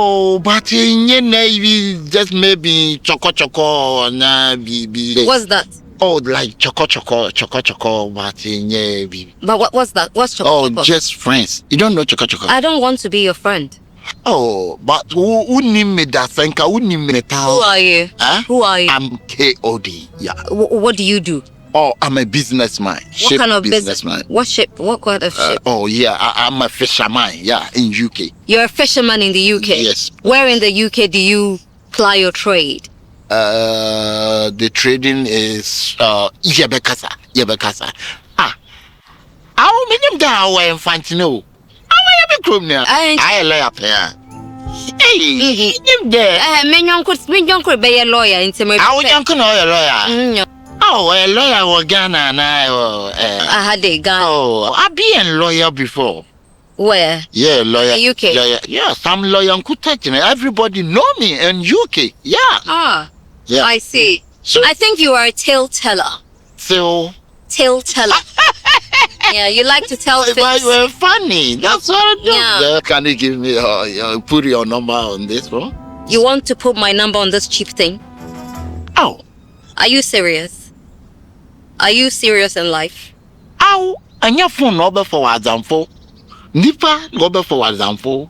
Oh, but maybe just maybe choco na be. What's that? Oh, like choco, but maybe. But what's that? What's choco? Oh, just friends. You don't know choco. I don't want to be your friend. Oh, but who name me that thing? Who name me that? Who are you? Huh? Who are you? I'm KOD. Yeah. What do you do? Oh, I'm a businessman. What kind of businessman? What ship? What kind of ship? Oh, yeah. I'm a fisherman. Yeah, in UK. You're a fisherman in the UK? Yes. Where in the UK do you ply your trade? The trading is Yebekasa. Ah, how many da we infantino? How we be criminal? I lay up here. Hey, him there. Me could be a lawyer in some. How young can a lawyer? Oh, a lawyer was Ghana and I had a gun. Oh, I've been a lawyer before. Where? Yeah, lawyer. The UK? Lawyer. Yeah, some lawyer could touch me. Everybody know me in UK. Yeah. Ah. Yeah. I see. So, I think you are a tale teller. so Tale teller. Yeah, you like to tell you things. were funny. That's what I do. Yeah. Can you give me put your number on this one? You want to put my number on this cheap thing? Oh. Are you serious? Are you serious in life? Ow. And your phone number for example. Nipa number for example.